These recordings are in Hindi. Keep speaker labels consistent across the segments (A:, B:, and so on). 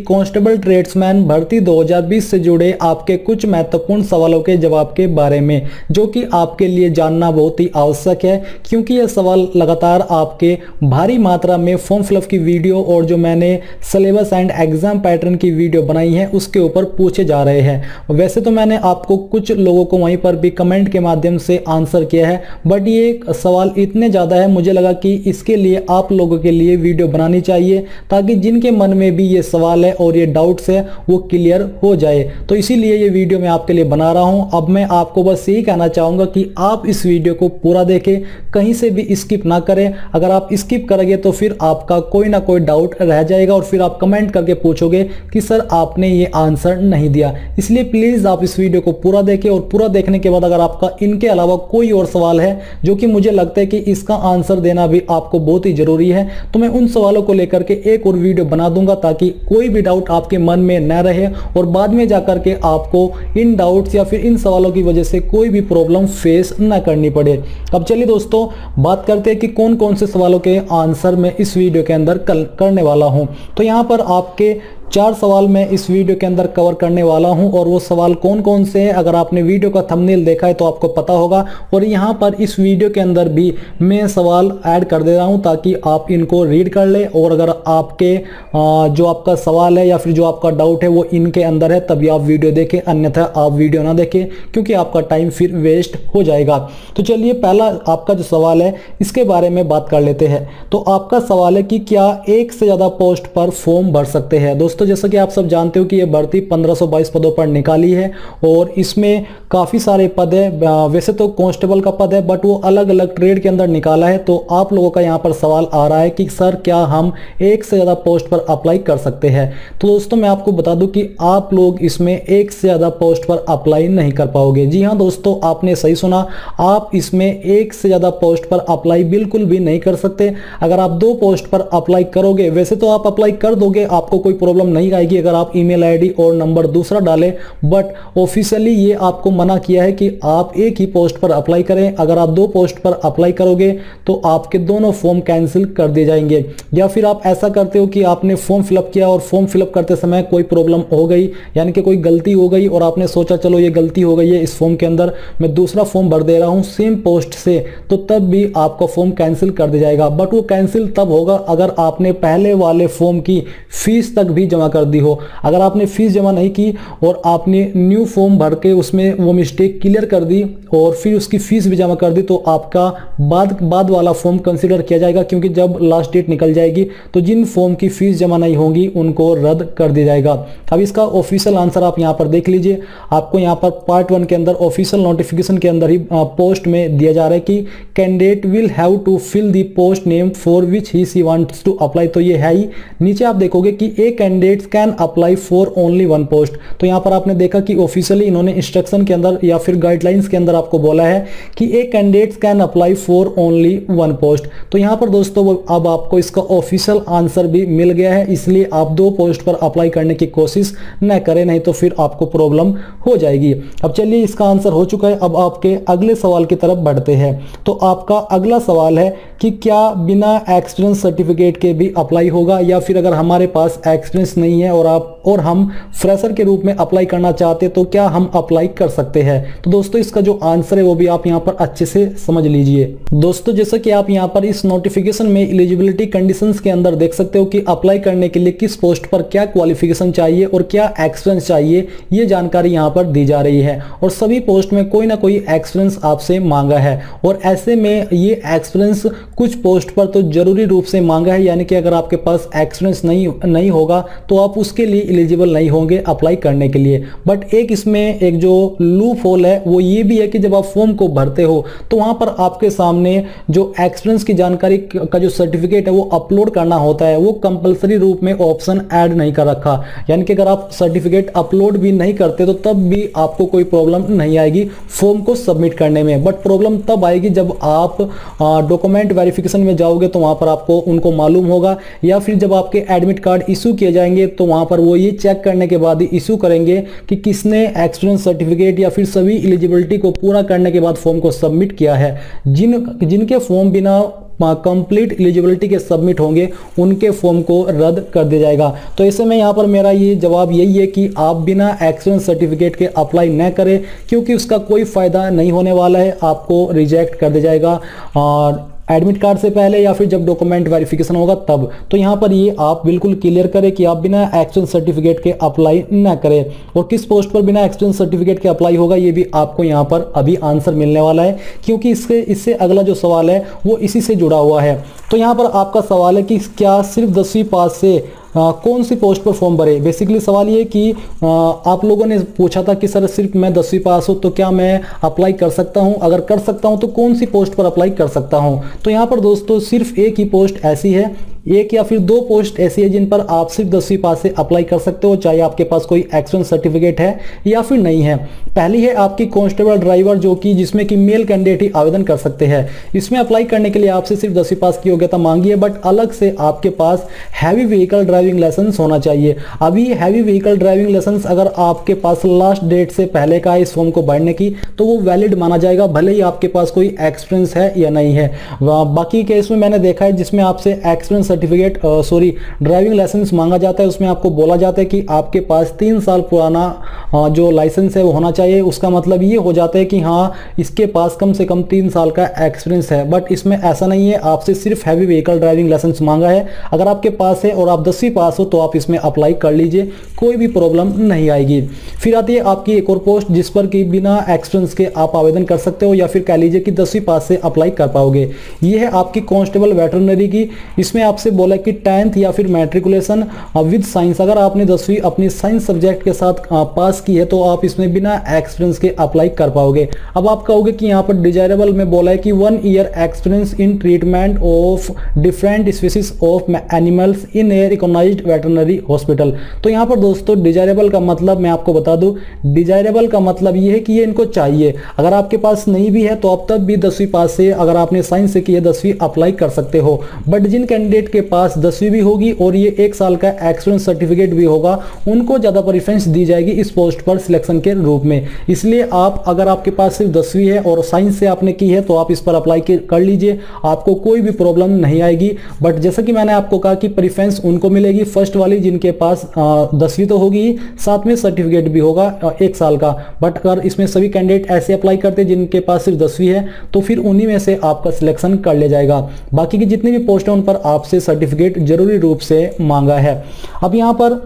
A: कांस्टेबल ट्रेड्समैन भर्ती 2020 से जुड़े आपके कुछ महत्वपूर्ण सवालों के जवाब के बारे में, जो कि आपके लिए जानना बहुत ही आवश्यक है, क्योंकि यह सवाल लगातार आपके भारी मात्रा में फॉर्म फिलअप की वीडियो और जो मैंने सिलेबस एंड एग्जाम पैटर्न की वीडियो बनाई है उसके ऊपर पूछे जा रहे हैं। वैसे तो मैंने आपको कुछ लोगों को वहीं पर भी कमेंट के माध्यम से आंसर किया है, बट ये सवाल इतने ज़्यादा है, मुझे लगा कि इसके लिए आप लोगों के लिए वीडियो बनानी चाहिए, ताकि जिनके मन में भी ये सवाल है और ये डाउट्स है वो क्लियर हो जाए। तो इसीलिए ये वीडियो मैं आपके लिए बना रहा हूं। अब मैं आपको बस यही कहना चाहूंगा कि आप इस वीडियो को पूरा देखें, कहीं से भी स्किप ना करें। अगर आप स्किप करेंगे तो फिर आपका कोई ना कोई डाउट रह जाएगा और फिर आप कमेंट करके पूछोगे कि सर आपने ये आंसर नहीं दिया। इसलिए प्लीज आप इस वीडियो को पूरा देखें, और पूरा देखने के बाद अगर आपका इनके अलावा कोई और सवाल है जो कि मुझे लगता है कि इसका आंसर देना भी आपको बहुत ही जरूरी है, तो मैं उन सवालों को लेकर के एक और वीडियो बना दूंगा, ताकि कोई भी डाउट आपके मन में न रहे और बाद में जाकर के आपको इन डाउट्स या फिर इन सवालों की वजह से कोई भी प्रॉब्लम फेस न करनी पड़े। अब चलिए दोस्तों, बात करते हैं कि कौन कौन से सवालों के आंसर मैं इस वीडियो के अंदर करने वाला हूं। तो यहां पर आपके 4 सवाल मैं इस वीडियो के अंदर कवर करने वाला हूं, और वो सवाल कौन कौन से हैं अगर आपने वीडियो का थंबनेल देखा है तो आपको पता होगा। और यहां पर इस वीडियो के अंदर भी मैं सवाल ऐड कर दे रहा हूं ताकि आप इनको रीड कर ले, और अगर आपके जो आपका सवाल है या फिर जो आपका डाउट है वो इनके अंदर है तभी आप वीडियो देखें, अन्यथा आप वीडियो ना देखें, क्योंकि आपका टाइम फिर वेस्ट हो जाएगा। तो चलिए, पहला आपका जो सवाल है इसके बारे में बात कर लेते हैं। तो आपका सवाल है कि क्या एक से ज्यादा पोस्ट पर फॉर्म भर सकते हैं। दोस्तों, जैसा कि आप सब जानते हो कि यह भर्ती 1522 पदों पर निकाली है, और इसमें काफी सारे पद है। वैसे तो कांस्टेबल का पद है, बट वो अलग अलग ट्रेड के अंदर निकाला है। तो आप लोगों का यहाँ पर सवाल आ रहा है कि सर क्या हम एक से ज्यादा पोस्ट पर अप्लाई कर सकते हैं। तो दोस्तों, मैं आपको बता दूं कि आप लोग इसमें एक से ज्यादा पोस्ट पर अप्लाई नहीं कर पाओगे। जी हाँ दोस्तों, आपने सही सुना, आप इसमें एक से ज्यादा पोस्ट पर अप्लाई बिल्कुल भी नहीं कर सकते। अगर आप 2 पोस्ट पर अप्लाई करोगे, वैसे तो आप अप्लाई कर दोगे, आपको कोई प्रॉब्लम नहीं आएगी अगर आप ईमेल आईडी और नंबर दूसरा डालें, बट ऑफिशियली ये आपको मना किया है कि आप एक ही पोस्ट पर अप्लाई करें। अगर आप 2 पोस्ट पर अप्लाई करोगे तो आपके दोनों फॉर्म कैंसिल कर दिए जाएंगे। या फिर आप ऐसा करते हो कि आपने फॉर्म फिलअप किया और फॉर्म फिलअप करते समय कोई प्रॉब्लम हो गई, यानी कि कोई गलती हो गई, और आपने सोचा चलो ये गलती हो गई है इस फॉर्म के अंदर, मैं दूसरा फॉर्म भर दे रहा हूं सेम पोस्ट से, तो तब भी आपका फॉर्म कैंसिल कर दिया जाएगा। बट वो कैंसिल तब होगा अगर आपने पहले वाले फॉर्म की फीस तक भी जमा कर दी हो। अगर आपने फीस जमा नहीं की और आपने न्यू फॉर्म भर के उसमें वो मिस्टेक क्लियर कर दी और फिर उसकी फीस भी जमा कर दी, तो आपका बाद वाला फॉर्म कंसीडर किया जाएगा, क्योंकि जब लास्ट डेट निकल जाएगी तो जिन फॉर्म की फीस जमा नहीं होंगी उनको रद्द कर दिया जाएगा। अब इसका ऑफिशियल आंसर आप यहां पर देख लीजिए। आपको यहां पर पार्ट 1 के अंदर ऑफिशियल नोटिफिकेशन के अंदर ही पोस्ट में दिया जा रहा है कि candidate will have to fill the post name for which he she wants to apply. तो ये है ही। नीचे आप देखोगे कि a candidates can apply for only 1 post. तो यहां पर आपने देखा कि ऑफिशियली इन्होंने इंस्ट्रक्शन के अंदर या फिर गाइडलाइंस के अंदर आपको बोला है कि a candidates can apply for only 1 post. तो यहां पर दोस्तों अब आपको इसका ऑफिशियल आंसर भी मिल गया है, इसलिए आप 2 पोस्ट पर अप्लाई करने की कोशिश न करें, नहीं तो फिर आपको प्रॉब्लम हो जाएगी। अब चलिए, इसका आंसर हो चुका है। अब आपके अगले सवाल की तरफ बढ़ते हैं। तो आपका अगला सवाल है कि क्या बिना एक्सपीरियंस सर्टिफिकेट के भी अप्लाई होगा, या फिर अगर हमारे पास एक्सपीरियंस नहीं है और हम फ्रेशर के रूप में अप्लाई करना चाहते तो क्या हम अप्लाई कर सकते हैं। तो दोस्तों, इसका जो आंसर है वो भी आप यहां पर अच्छे से समझ लीजिए। दोस्तों, जैसा कि आप यहां पर इस नोटिफिकेशन में एलिजिबिलिटी कंडीशंस के अंदर देख सकते हो कि अप्लाई करने के लिए किस पोस्ट पर क्या क्वालिफिकेशन चाहिए और क्या एक्सपीरियंस चाहिए, ये जानकारी यहां पर दी जा रही है। और सभी पोस्ट में कोई ना कोई एक्सपीरियंस आपसे मांगा है, और ऐसे में ये एक्सपीरियंस कुछ पोस्ट पर तो जरूरी रूप से मांगा है, यानी कि अगर आपके पास एक्सपीरियंस नहीं होगा तो आप उसके लिए एलिजिबल नहीं होंगे अप्लाई करने के लिए। बट एक इसमें एक जो लूप होल है वो ये भी है कि जब आप फॉर्म को भरते हो तो वहां पर आपके सामने जो एक्सपीरियंस की जानकारी का जो सर्टिफिकेट है वो अपलोड करना होता है, वो कंपलसरी रूप में ऑप्शन ऐड नहीं कर रखा। यानी कि अगर आप सर्टिफिकेट अपलोड भी नहीं करते तो तब भी आपको कोई प्रॉब्लम नहीं आएगी फॉर्म को सबमिट करने में। बट प्रॉब्लम तब आएगी जब आप डॉक्यूमेंट वेरिफिकेशन में जाओगे तो वहां पर आपको उनको मालूम होगा, या फिर जब आपके एडमिट कार्ड इशू किए जाएंगे तो वहां पर वो ये चेक करने के बाद ही इशू करेंगे कि किसने एक्सपीरियंस सर्टिफिकेट या फिर सभी एलिजिबिलिटी को पूरा करने के बाद फॉर्म को सबमिट किया है। जिनके फॉर्म बिना कंप्लीट एलिजिबिलिटी के सबमिट होंगे उनके फॉर्म को रद्द कर दिया जाएगा। तो ऐसे में यहाँ पर मेरा ये जवाब यही है कि आप बिना एक्सपीरियंस सर्टिफिकेट के अप्लाई न करें, क्योंकि उसका कोई फ़ायदा नहीं होने वाला है, आपको रिजेक्ट कर दिया जाएगा और एडमिट कार्ड से पहले या फिर जब डॉक्यूमेंट वेरिफिकेशन होगा तब। तो यहाँ पर ये आप बिल्कुल क्लियर करें कि आप बिना एक्सपीरियंस सर्टिफिकेट के अप्लाई ना करें। और किस पोस्ट पर बिना एक्सपीरियंस सर्टिफिकेट के अप्लाई होगा ये भी आपको यहाँ पर अभी आंसर मिलने वाला है, क्योंकि इससे अगला जो सवाल है वो इसी से जुड़ा हुआ है। तो यहाँ पर आपका सवाल है कि क्या सिर्फ 10वीं पास से कौन सी पोस्ट पर फॉर्म भरे। बेसिकली सवाल ये कि आप लोगों ने पूछा था कि सर सिर्फ मैं 10वीं पास हूँ तो क्या मैं अप्लाई कर सकता हूँ, अगर कर सकता हूँ तो कौन सी पोस्ट पर अप्लाई कर सकता हूँ। तो यहाँ पर दोस्तों सिर्फ एक ही पोस्ट ऐसी है, एक या फिर दो पोस्ट ऐसी है जिन पर आप सिर्फ 10वीं पास से अप्लाई कर सकते हो, चाहे आपके पास कोई एक्सपीरियंस सर्टिफिकेट है या फिर नहीं है। पहली है आपकी कांस्टेबल ड्राइवर, जो कि जिसमें कि मेल कैंडिडेट ही आवेदन कर सकते हैं। इसमें अप्लाई करने के लिए आपसे सिर्फ 10वीं पास की योग्यता मांगी है, बट अलग से आपके पास हैवी व्हीकल ड्राइविंग लाइसेंस होना चाहिए। अभी हैवी व्हीकल ड्राइविंग लाइसेंस अगर आपके पास लास्ट डेट से पहले का है इस फॉर्म को भरने की, तो वो वैलिड माना जाएगा, भले ही आपके पास कोई एक्सपीरियंस है या नहीं है। बाकी केस में मैंने देखा है जिसमें आपसे एक्सपीरियंस सर्टिफिकेट ड्राइविंग लाइसेंस मांगा जाता है, उसमें आपको बोला जाता है कि आपके पास 3 साल पुराना जो लाइसेंस है वो होना चाहिए। उसका मतलब ये हो जाता है कि हाँ इसके पास कम से कम 3 साल का एक्सपीरियंस है, बट इसमें ऐसा नहीं है, आपसे सिर्फ हैवी व्हीकल ड्राइविंग लाइसेंस मांगा है। अगर आपके पास है और आप 10वीं पास हो तो आप इसमें अप्लाई कर लीजिए, कोई भी प्रॉब्लम नहीं आएगी। फिर आती है आपकी एक और पोस्ट जिस पर कि बिना एक्सपीरियंस के आप आवेदन कर सकते हो, या फिर कह लीजिए कि 10वीं पास से अप्लाई कर पाओगे। ये है आपकी कांस्टेबल वेटरनरी की। इसमें आपसे बोला कि 10th या फिर मैट्रिकुलेशन विद साइंस, अगर आपने 10वीं अपनी साइंस सब्जेक्ट के साथ पास की है तो आप इसमें बिना एक्सपीरियंस के अप्लाई कर पाओगे। अब आप कहोगे कि यहाँ पर डिजायरेबल में बोला है कि 1 year experience in treatment of different species of animals in a recognised veterinary hospital. तो यहाँ पर दोस्तों डिजायरेबल का मतलब मैं आपको बता दूं, डिजायरेबल का मतलब ये है कि ये इनको चाहिए। अगर आपके पास नहीं भी है तो आप तब भी 10वीं पास से, अगर आपने साइंस से की है 10वीं, अप्लाई कर सकते हो। बट जिन कैंडिडेट के पास 10वीं भी होगी और ये 1 साल का एक्सपीरियंस सर्टिफिकेट भी होगा, उनको ज्यादा प्रेफरेंस दी जाएगी इस पोस्ट पर सिलेक्शन के रूप में। इसलिए आप, अगर आपके पास सिर्फ 10वीं है और साइंस से आपने की है तो आप इस पर अप्लाई कर लीजिए, आपको कोई भी प्रॉब्लम नहीं आएगी। बट जैसा कि मैंने आपको कहा कि प्रेफरेंस उनको मिलेगी फर्स्ट वाली जिनके पास 10वीं तो होगी, साथ में सर्टिफिकेट भी होगा 1 साल का। बट अगर इसमें सभी कैंडिडेट ऐसे अप्लाई करते हैं जिनके पास सिर्फ 10वीं है तो फिर उन्हीं में से आपका सिलेक्शन कर लिया जाएगा। बाकी की जितनी भी पोस्ट है उन पर आपसे सर्टिफिकेट जरूरी रूप से मांगा है। अब यहाँ पर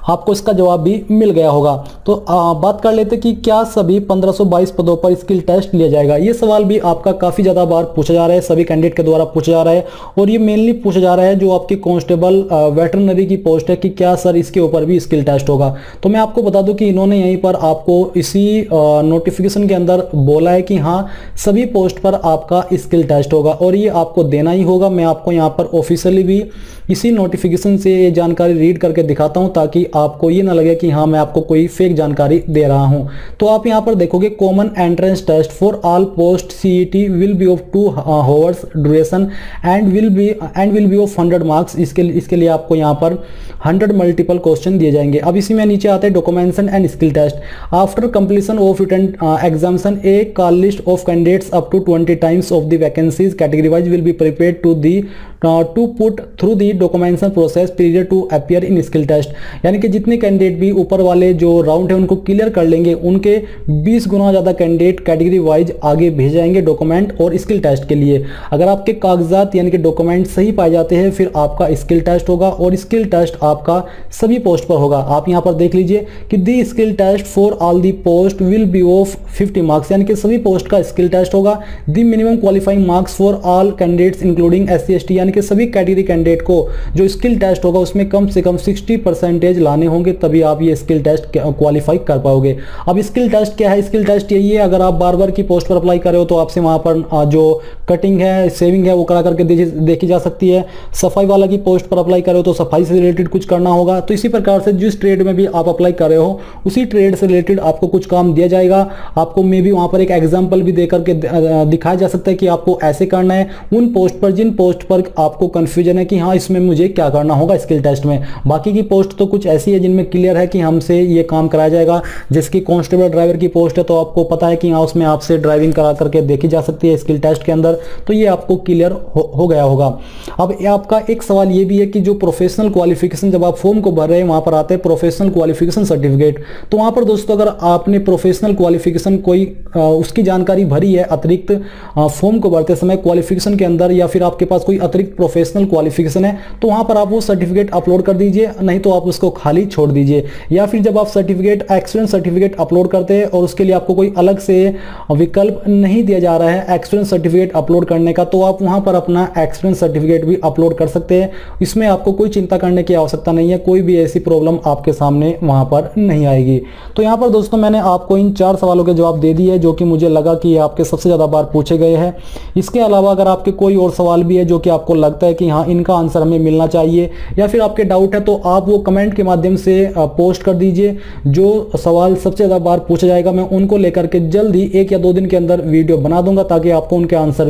A: आपको इसका जवाब भी मिल गया होगा। तो बात कर लेते कि क्या सभी 1522 पदों पर स्किल टेस्ट लिया जाएगा। ये सवाल भी आपका काफ़ी ज़्यादा बार पूछा जा रहा है, सभी कैंडिडेट के द्वारा पूछा जा रहा है, और ये मेनली पूछा जा रहा है जो आपकी कांस्टेबल वेटरनरी की पोस्ट है कि क्या सर इसके ऊपर भी स्किल टेस्ट होगा। तो मैं आपको बता दूं कि इन्होंने यहीं पर आपको इसी नोटिफिकेशन के अंदर बोला है कि हाँ सभी पोस्ट पर आपका स्किल टेस्ट होगा और ये आपको देना ही होगा। मैं आपको यहाँ पर ऑफिशियली भी इसी नोटिफिकेशन से ये जानकारी रीड करके दिखाता हूँ ताकि आपको ये ना लगे कि हाँ मैं आपको कोई फेक जानकारी दे रहा हूँ। तो आप यहाँ पर देखोगे common entrance test for all post CET will be of 2 hours duration and will be of 100 marks. इसके लिए आपको यहाँ पर 100 मल्टीपल क्वेश्चन दिए जाएंगे। अब इसी में नीचे आते हैं documentation and skill test. After completion of written examination a call list of candidates up to 20 times of the vacancies category wise will be prepared to put through the documentation process period to appear in skill test. यानी कि जितने कैंडिडेट भी ऊपर वाले जो राउंड है उनको क्लियर कर लेंगे, उनके 20 गुना ज़्यादा कैंडिडेट कैटेगरी वाइज आगे भेज जाएंगे डॉक्यूमेंट और स्किल टेस्ट के लिए। अगर आपके कागजात यानी कि डॉक्यूमेंट सही पाए जाते हैं फिर आपका स्किल टेस्ट होगा और स्किल टेस्ट आपका सभी पोस्ट पर होगा। आप यहाँ पर देख लीजिए कि the skill test for all the post will be of 50 marks, यानी कि सभी पोस्ट का स्किल टेस्ट होगा। The minimum qualifying marks for all candidates including SC ST, यानी कि सभी कैटेगरी कैंडिडेट को जो स्किल टेस्ट होगा उसमें कम से कम 60% लाने होंगे, तभी आप ये स्किल टेस्ट क्वालिफाई कर पाओगे। अब स्किल टेस्ट क्या है? स्किल टेस्ट यही है, अगर आप बार बार की पोस्ट पर अप्लाई कर रहे हो तो आपसे वहां पर जो कटिंग है, सेविंग है वो करा करके देखी जा सकती है। सफाई वाला की पोस्ट पर अप्लाई कर रहे हो तो सफाई से रिलेटेड कुछ करना होगा। तो इसी प्रकार से जिस ट्रेड में भी आप अप्लाई कर रहे हो उसी ट्रेड से रिलेटेड आपको कुछ काम दिया जाएगा। आपको मे भी वहां पर एक एग्जाम्पल भी देकर के दिखाया जा सकता है कि आपको ऐसे करना है। उन पोस्ट पर, जिन पोस्ट पर आपको कंफ्यूजन है कि हाँ इसमें इसमें मुझे क्या करना होगा स्किल टेस्ट में। बाकी की पोस्ट तो कुछ ऐसी है जिनमें क्लियर है कि हमसे ये काम कराया जाएगा। जिसकी कांस्टेबल ड्राइवर की पोस्ट है तो आपको पता है कि हाँ उसमें आपसे ड्राइविंग करा करके देखी जा सकती है स्किल टेस्ट के अंदर, तो ये आपको क्लियर हो गया होगा। अब आपका एक सवाल ये भी है कि जो प्रोफेशनल क्वालिफिकेशन, जब आप फॉर्म को भर रहे हैं वहां पर आते हैं प्रोफेशनल क्वालिफिकेशन सर्टिफिकेट, तो वहां पर दोस्तों अगर आपने प्रोफेशनल क्वालिफिकेशन कोई उसकी जानकारी भरी है अतिरिक्त फॉर्म को भरते समय क्वालिफिकेशन के अंदर, या फिर आपके पास कोई अतिरिक्त प्रोफेशनल क्वालिफिकेशन है, तो वहां पर आप वो सर्टिफिकेट अपलोड कर दीजिए, नहीं तो आप उसको खाली छोड़ दीजिए। या फिर जब आप सर्टिफिकेट एक्सपीरियंस सर्टिफिकेट अपलोड करते हैं और उसके लिए आपको कोई अलग से विकल्प नहीं दिया जा रहा है एक्सपीरियंस सर्टिफिकेट अपलोड करने का, तो आप वहां पर अपना एक्सपीरियंस सर्टिफिकेट भी अपलोड कर सकते हैं। इसमें आपको कोई चिंता करने की आवश्यकता नहीं है, कोई भी ऐसी प्रॉब्लम आपके सामने वहां पर नहीं आएगी। तो यहां पर दोस्तों मैंने आपको इन 4 सवालों के जवाब दे दिए जो कि मुझे लगा कि आपके सबसे ज्यादा बार पूछे गए हैं। इसके अलावा अगर आपके कोई और सवाल भी है जो कि आपको लगता है कि हाँ इनका आंसर हमें मिलना चाहिए, या फिर आपके डाउट है, तो आप वो कमेंट के माध्यम से पोस्ट कर दीजिए। जो सवाल सबसे ज्यादा बार पूछा जाएगा मैं उनको लेकर के जल्द ही 1 या 2 दिन के अंदर वीडियो बना दूंगा ताकि आपको उनके आंसर